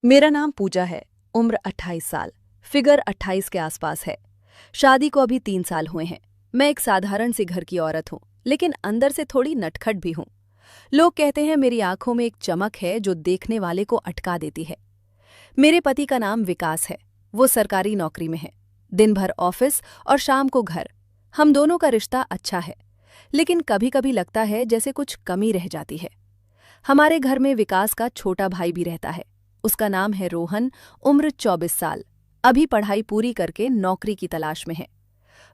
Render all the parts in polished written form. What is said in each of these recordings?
मेरा नाम पूजा है। उम्र 28 साल। फिगर 28 के आसपास है। शादी को अभी 3 साल हुए हैं। मैं एक साधारण सी घर की औरत हूँ, लेकिन अंदर से थोड़ी नटखट भी हूँ। लोग कहते हैं मेरी आंखों में एक चमक है जो देखने वाले को अटका देती है। मेरे पति का नाम विकास है। वो सरकारी नौकरी में है। दिन भर ऑफिस और शाम को घर। हम दोनों का रिश्ता अच्छा है, लेकिन कभी कभी लगता है जैसे कुछ कमी रह जाती है। हमारे घर में विकास का छोटा भाई भी रहता है। उसका नाम है रोहन। उम्र 24 साल। अभी पढ़ाई पूरी करके नौकरी की तलाश में है।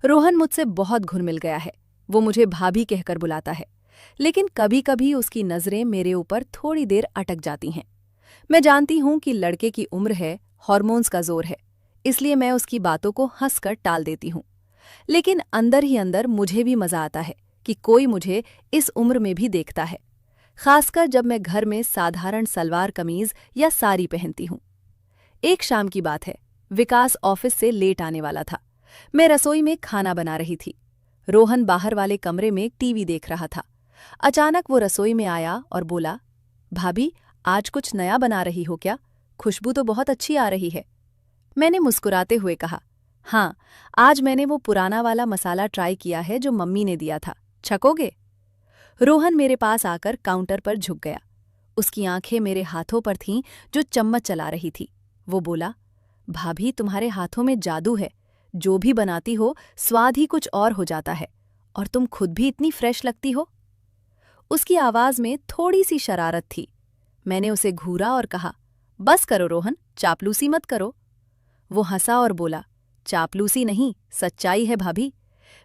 रोहन मुझसे बहुत घुल मिल गया है। वो मुझे भाभी कहकर बुलाता है, लेकिन कभी कभी उसकी नजरें मेरे ऊपर थोड़ी देर अटक जाती हैं। मैं जानती हूं कि लड़के की उम्र है, हार्मोन्स का जोर है, इसलिए मैं उसकी बातों को हंसकर टाल देती हूं। लेकिन अंदर ही अंदर मुझे भी मजा आता है कि कोई मुझे इस उम्र में भी देखता है, खासकर जब मैं घर में साधारण सलवार कमीज या साड़ी पहनती हूँ। एक शाम की बात है। विकास ऑफिस से लेट आने वाला था। मैं रसोई में खाना बना रही थी। रोहन बाहर वाले कमरे में टीवी देख रहा था। अचानक वो रसोई में आया और बोला, भाभी, आज कुछ नया बना रही हो क्या? खुशबू तो बहुत अच्छी आ रही है। मैंने मुस्कुराते हुए कहा, हाँ, आज मैंने वो पुराना वाला मसाला ट्राई किया है जो मम्मी ने दिया था। छकोगे? रोहन मेरे पास आकर काउंटर पर झुक गया। उसकी आंखें मेरे हाथों पर थीं जो चम्मच चला रही थी। वो बोला, भाभी, तुम्हारे हाथों में जादू है। जो भी बनाती हो स्वाद ही कुछ और हो जाता है, और तुम खुद भी इतनी फ्रेश लगती हो। उसकी आवाज में थोड़ी सी शरारत थी। मैंने उसे घूरा और कहा, बस करो रोहन, चापलूसी मत करो। वो हंसा और बोला, चापलूसी नहीं, सच्चाई है भाभी।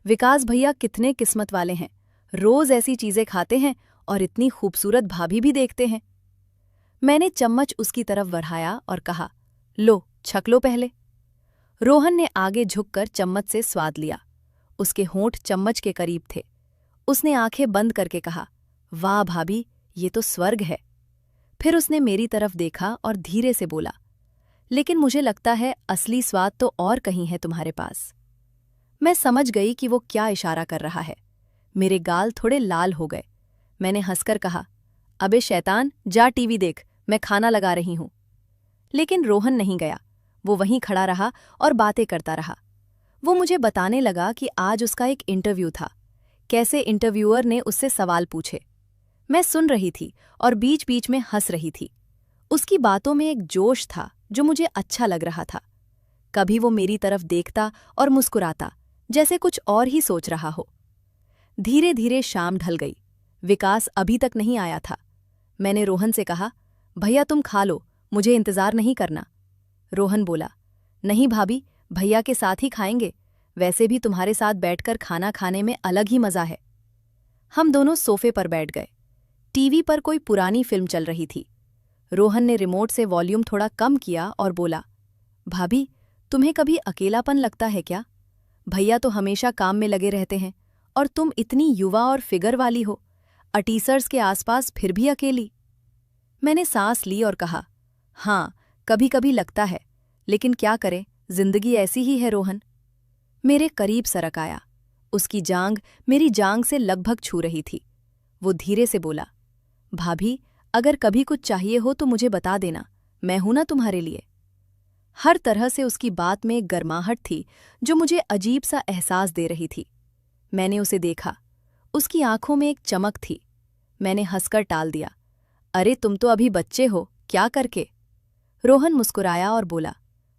विकास भैया कितने किस्मत वाले हैं। रोज ऐसी चीजें खाते हैं और इतनी खूबसूरत भाभी भी देखते हैं। मैंने चम्मच उसकी तरफ बढ़ाया और कहा, लो, छक लो पहले। रोहन ने आगे झुककर चम्मच से स्वाद लिया। उसके होंठ चम्मच के करीब थे। उसने आंखें बंद करके कहा, वाह भाभी, ये तो स्वर्ग है। फिर उसने मेरी तरफ देखा और धीरे से बोला, लेकिन मुझे लगता है असली स्वाद तो और कहीं है तुम्हारे पास। मैं समझ गई कि वो क्या इशारा कर रहा है। मेरे गाल थोड़े लाल हो गए। मैंने हंसकर कहा, अबे शैतान, जा टीवी देख, मैं खाना लगा रही हूं। लेकिन रोहन नहीं गया। वो वहीं खड़ा रहा और बातें करता रहा। वो मुझे बताने लगा कि आज उसका एक इंटरव्यू था। कैसे इंटरव्यूअर ने उससे सवाल पूछे। मैं सुन रही थी और बीच बीच में हंस रही थी। उसकी बातों में एक जोश था जो मुझे अच्छा लग रहा था। कभी वो मेरी तरफ देखता और मुस्कुराता, जैसे कुछ और ही सोच रहा हो। धीरे धीरे शाम ढल गई। विकास अभी तक नहीं आया था। मैंने रोहन से कहा, भैया तुम खा लो, मुझे इंतजार नहीं करना। रोहन बोला, नहीं भाभी, भैया के साथ ही खाएंगे। वैसे भी तुम्हारे साथ बैठकर खाना खाने में अलग ही मजा है। हम दोनों सोफे पर बैठ गए। टीवी पर कोई पुरानी फिल्म चल रही थी। रोहन ने रिमोट से वॉल्यूम थोड़ा कम किया और बोला, भाभी, तुम्हें कभी अकेलापन लगता है क्या? भैया तो हमेशा काम में लगे रहते हैं और तुम इतनी युवा और फिगर वाली हो, अटीसर्स के आसपास फिर भी अकेली। मैंने सांस ली और कहा, हाँ, कभी कभी लगता है, लेकिन क्या करें, जिंदगी ऐसी ही है रोहन। मेरे करीब सरक आया। उसकी जांघ मेरी जांघ से लगभग छू रही थी। वो धीरे से बोला, भाभी, अगर कभी कुछ चाहिए हो तो मुझे बता देना, मैं हूं ना तुम्हारे लिए। हर तरह से उसकी बात में एक गर्माहट थी जो मुझे अजीब सा एहसास दे रही थी। मैंने उसे देखा। उसकी आंखों में एक चमक थी। मैंने हंसकर टाल दिया, अरे तुम तो अभी बच्चे हो, क्या करके। रोहन मुस्कुराया और बोला,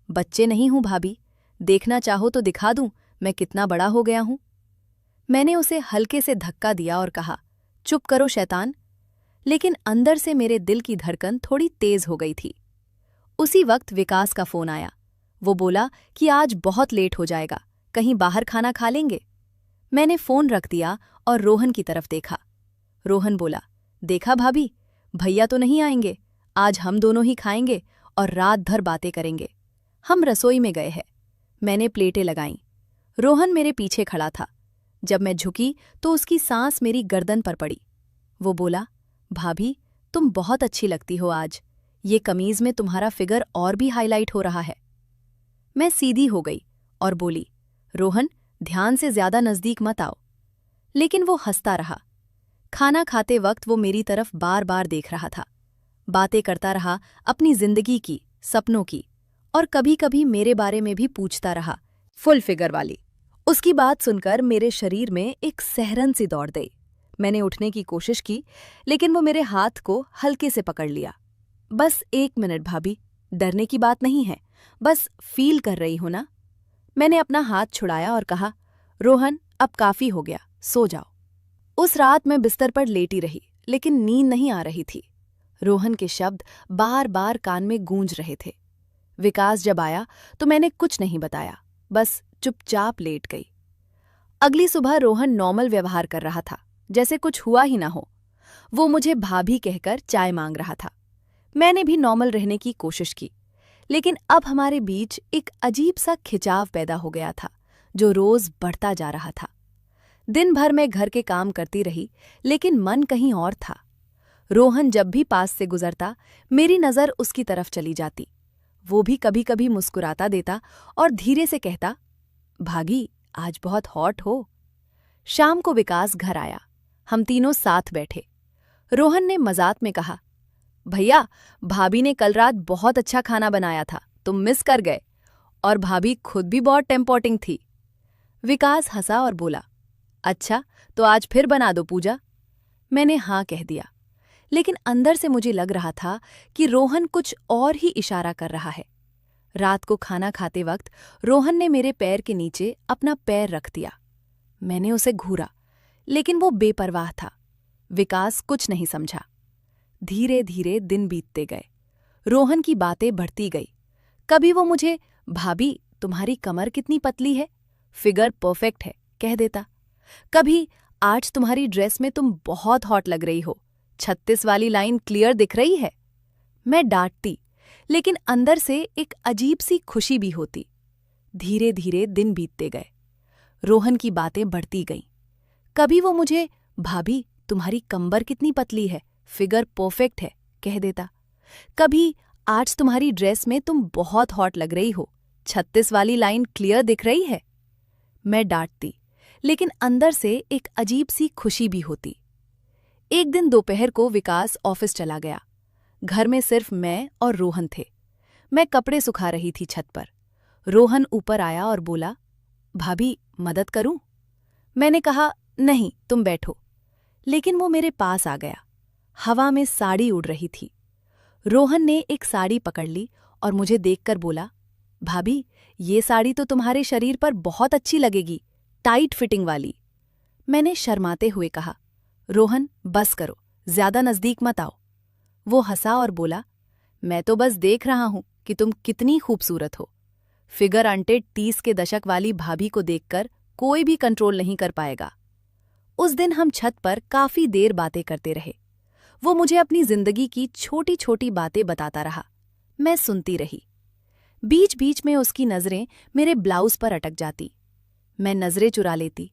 बच्चे नहीं हूं भाभी, देखना चाहो तो दिखा दूं मैं कितना बड़ा हो गया हूं। मैंने उसे हल्के से धक्का दिया और कहा, चुप करो शैतान। लेकिन अंदर से मेरे दिल की धड़कन थोड़ी तेज हो गई थी। उसी वक्त विकास का फोन आया। वो बोला कि आज बहुत लेट हो जाएगा, कहीं बाहर खाना खा लेंगे। मैंने फोन रख दिया और रोहन की तरफ देखा। रोहन बोला, देखा भाभी, भैया तो नहीं आएंगे, आज हम दोनों ही खाएंगे और रात भर बातें करेंगे। हम रसोई में गए हैं। मैंने प्लेटें लगाईं। रोहन मेरे पीछे खड़ा था। जब मैं झुकी तो उसकी सांस मेरी गर्दन पर पड़ी। वो बोला, भाभी, तुम बहुत अच्छी लगती हो आज। ये कमीज में तुम्हारा फिगर और भी हाईलाइट हो रहा है। मैं सीधी हो गई और बोली, रोहन, ध्यान से ज्यादा नजदीक मत आओ। लेकिन वो हंसता रहा। खाना खाते वक्त वो मेरी तरफ बार बार देख रहा था। बातें करता रहा अपनी जिंदगी की, सपनों की, और कभी-कभी मेरे बारे में भी पूछता रहा। फुल फिगर वाली। उसकी बात सुनकर मेरे शरीर में एक सहरन सी दौड़ गई। मैंने उठने की कोशिश की, लेकिन वो मेरे हाथ को हल्के से पकड़ लिया। बस 1 मिनट भाभी, डरने की बात नहीं है, बस फील कर रही हो ना। मैंने अपना हाथ छुड़ाया और कहा, रोहन अब काफी हो गया, सो जाओ। उस रात मैं बिस्तर पर लेटी रही, लेकिन नींद नहीं आ रही थी। रोहन के शब्द बार बार कान में गूंज रहे थे। विकास जब आया तो मैंने कुछ नहीं बताया, बस चुपचाप लेट गई। अगली सुबह रोहन नॉर्मल व्यवहार कर रहा था, जैसे कुछ हुआ ही ना हो। वो मुझे भाभी कहकर चाय मांग रहा था। मैंने भी नॉर्मल रहने की कोशिश की, लेकिन अब हमारे बीच एक अजीब सा खिंचाव पैदा हो गया था, जो रोज बढ़ता जा रहा था। दिन भर मैं घर के काम करती रही, लेकिन मन कहीं और था। रोहन जब भी पास से गुजरता, मेरी नज़र उसकी तरफ चली जाती। वो भी कभी कभी मुस्कुराता देता और धीरे से कहता, भागी आज बहुत हॉट हो। शाम को विकास घर आया। हम तीनों साथ बैठे। रोहन ने मजाक में कहा, भैया भाभी ने कल रात बहुत अच्छा खाना बनाया था, तुम मिस कर गए। और भाभी खुद भी बहुत टेम्पोटिंग थी। विकास हंसा और बोला, अच्छा तो आज फिर बना दो पूजा। मैंने हाँ कह दिया, लेकिन अंदर से मुझे लग रहा था कि रोहन कुछ और ही इशारा कर रहा है। रात को खाना खाते वक्त रोहन ने मेरे पैर के नीचे अपना पैर रख दिया। मैंने उसे घूरा, लेकिन वो बेपरवाह था। विकास कुछ नहीं समझा। धीरे धीरे दिन बीतते गए। रोहन की बातें बढ़ती गई। कभी वो मुझे, भाभी तुम्हारी कमर कितनी पतली है, फिगर परफेक्ट है, कह देता। कभी, आज तुम्हारी ड्रेस में तुम बहुत हॉट लग रही हो, 36 वाली लाइन क्लियर दिख रही है। मैं डांटती, लेकिन अंदर से एक अजीब सी खुशी भी होती। धीरे धीरे दिन बीतते गए। रोहन की बातें बढ़ती गईं। कभी वो मुझे, भाभी तुम्हारी कमर कितनी पतली है, फिगर परफेक्ट है, कह देता। कभी, आज तुम्हारी ड्रेस में तुम बहुत हॉट लग रही हो, 36 वाली लाइन क्लियर दिख रही है। मैं डांटती, लेकिन अंदर से एक अजीब सी खुशी भी होती। एक दिन दोपहर को विकास ऑफिस चला गया। घर में सिर्फ मैं और रोहन थे। मैं कपड़े सुखा रही थी छत पर। रोहन ऊपर आया और बोला, भाभी मदद करूं? मैंने कहा, नहीं तुम बैठो। लेकिन वो मेरे पास आ गया। हवा में साड़ी उड़ रही थी। रोहन ने एक साड़ी पकड़ ली और मुझे देखकर बोला, भाभी ये साड़ी तो तुम्हारे शरीर पर बहुत अच्छी लगेगी, टाइट फिटिंग वाली। मैंने शर्माते हुए कहा, रोहन बस करो, ज्यादा नजदीक मत आओ। वो हंसा और बोला, मैं तो बस देख रहा हूं कि तुम कितनी खूबसूरत हो। फिगर अंटेड 30 के दशक वाली भाभी को देखकर कोई भी कंट्रोल नहीं कर पाएगा। उस दिन हम छत पर काफी देर बातें करते रहे। वो मुझे अपनी जिंदगी की छोटी छोटी बातें बताता रहा। मैं सुनती रही। बीच बीच में उसकी नजरें मेरे ब्लाउज पर अटक जाती। मैं नजरें चुरा लेती,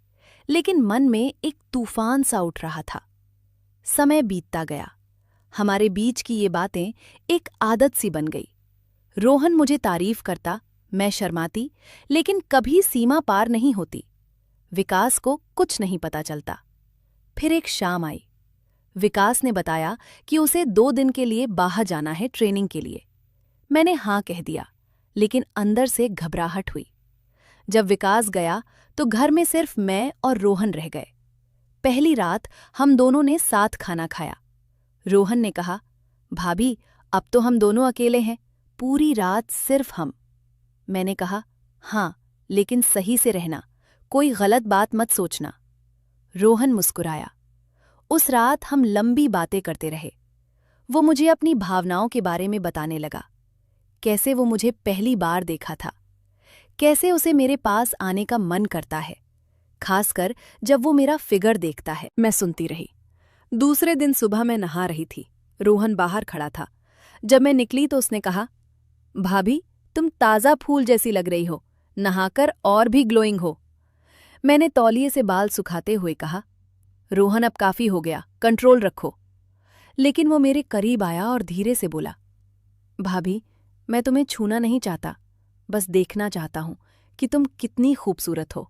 लेकिन मन में एक तूफान सा उठ रहा था। समय बीतता गया। हमारे बीच की ये बातें एक आदत सी बन गई। रोहन मुझे तारीफ करता, मैं शर्माती, लेकिन कभी सीमा पार नहीं होती। विकास को कुछ नहीं पता चलता। फिर एक शाम आई। विकास ने बताया कि उसे 2 दिन के लिए बाहर जाना है ट्रेनिंग के लिए। मैंने हाँ कह दिया, लेकिन अंदर से घबराहट हुई। जब विकास गया तो घर में सिर्फ मैं और रोहन रह गए। पहली रात हम दोनों ने साथ खाना खाया। रोहन ने कहा, भाभी अब तो हम दोनों अकेले हैं, पूरी रात सिर्फ हम। मैंने कहा, हाँ लेकिन सही से रहना, कोई गलत बात मत सोचना। रोहन मुस्कुराया। उस रात हम लंबी बातें करते रहे। वो मुझे अपनी भावनाओं के बारे में बताने लगा। कैसे वो मुझे पहली बार देखा था, कैसे उसे मेरे पास आने का मन करता है, खासकर जब वो मेरा फिगर देखता है। मैं सुनती रही। दूसरे दिन सुबह मैं नहा रही थी। रोहन बाहर खड़ा था। जब मैं निकली तो उसने कहा, भाभी तुम ताज़ा फूल जैसी लग रही हो, नहाकर और भी ग्लोइंग हो। मैंने तौलिए से बाल सुखाते हुए कहा, रोहन अब काफी हो गया, कंट्रोल रखो। लेकिन वो मेरे करीब आया और धीरे से बोला, भाभी मैं तुम्हें छूना नहीं चाहता, बस देखना चाहता हूं कि तुम कितनी खूबसूरत हो।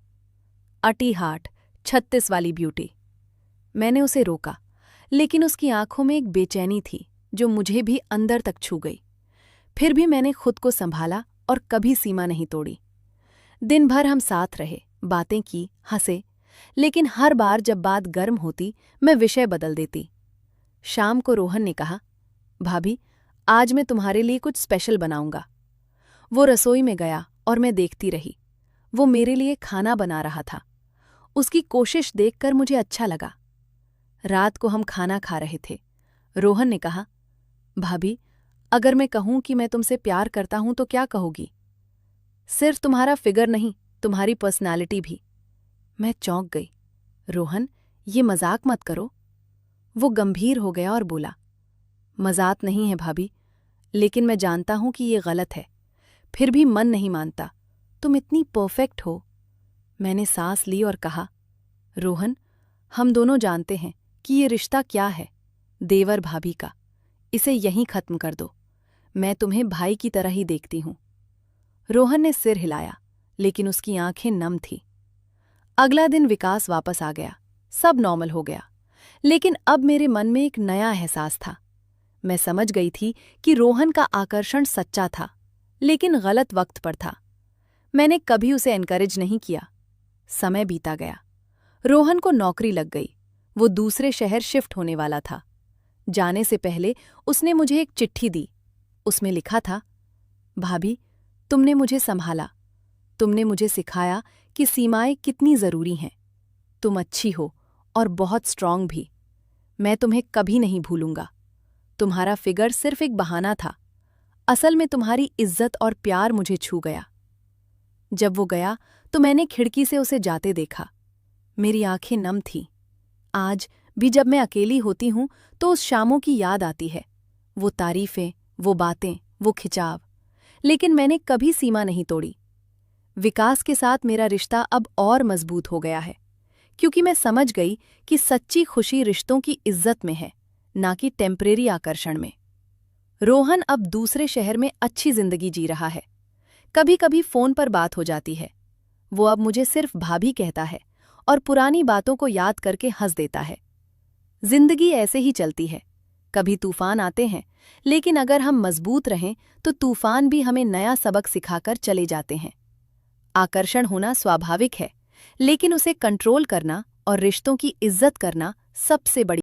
अटी हार्ट, 36 वाली ब्यूटी। मैंने उसे रोका, लेकिन उसकी आंखों में एक बेचैनी थी जो मुझे भी अंदर तक छू गई। फिर भी मैंने खुद को संभाला और कभी सीमा नहीं तोड़ी। दिन भर हम साथ रहे, बातें की, हंसे, लेकिन हर बार जब बात गर्म होती मैं विषय बदल देती। शाम को रोहन ने कहा, भाभी, आज मैं तुम्हारे लिए कुछ स्पेशल बनाऊंगा। वो रसोई में गया और मैं देखती रही। वो मेरे लिए खाना बना रहा था। उसकी कोशिश देखकर मुझे अच्छा लगा। रात को हम खाना खा रहे थे। रोहन ने कहा, भाभी, अगर मैं कहूं कि मैं तुमसे प्यार करता हूं तो क्या कहोगी? सिर्फ तुम्हारा फिगर नहीं, तुम्हारी पर्सनालिटी भी। मैं चौंक गई। रोहन, ये मजाक मत करो। वो गंभीर हो गया और बोला, मजाक नहीं है भाभी, लेकिन मैं जानता हूं कि ये गलत है, फिर भी मन नहीं मानता। तुम इतनी परफेक्ट हो। मैंने सांस ली और कहा, रोहन, हम दोनों जानते हैं कि ये रिश्ता क्या है, देवर भाभी का। इसे यहीं खत्म कर दो। मैं तुम्हें भाई की तरह ही देखती हूं। रोहन ने सिर हिलाया, लेकिन उसकी आंखें नम थीं। अगला दिन विकास वापस आ गया। सब नॉर्मल हो गया, लेकिन अब मेरे मन में एक नया एहसास था। मैं समझ गई थी कि रोहन का आकर्षण सच्चा था, लेकिन गलत वक्त पर था। मैंने कभी उसे एनकरेज नहीं किया। समय बीता गया। रोहन को नौकरी लग गई। वो दूसरे शहर शिफ्ट होने वाला था। जाने से पहले उसने मुझे एक चिट्ठी दी। उसमें लिखा था, भाभी, तुमने मुझे संभाला। तुमने मुझे सिखाया कि सीमाएं कितनी जरूरी हैं। तुम अच्छी हो और बहुत स्ट्रांग भी। मैं तुम्हें कभी नहीं भूलूंगा। तुम्हारा फिगर सिर्फ एक बहाना था। असल में तुम्हारी इज्जत और प्यार मुझे छू गया। जब वो गया तो मैंने खिड़की से उसे जाते देखा। मेरी आंखें नम थीं। आज भी जब मैं अकेली होती हूं तो उस शामों की याद आती है। वो तारीफें, वो बातें, वो खिंचाव। लेकिन मैंने कभी सीमा नहीं तोड़ी। विकास के साथ मेरा रिश्ता अब और मजबूत हो गया है, क्योंकि मैं समझ गई कि सच्ची खुशी रिश्तों की इज्जत में है, ना कि टेम्परेरी आकर्षण में। रोहन अब दूसरे शहर में अच्छी जिंदगी जी रहा है। कभी कभी फोन पर बात हो जाती है। वो अब मुझे सिर्फ भाभी कहता है और पुरानी बातों को याद करके हंस देता है। जिंदगी ऐसे ही चलती है। कभी तूफान आते हैं, लेकिन अगर हम मजबूत रहें तो तूफान भी हमें नया सबक सिखाकर चले जाते हैं। आकर्षण होना स्वाभाविक है, लेकिन उसे कंट्रोल करना और रिश्तों की इज्जत करना सबसे बड़ी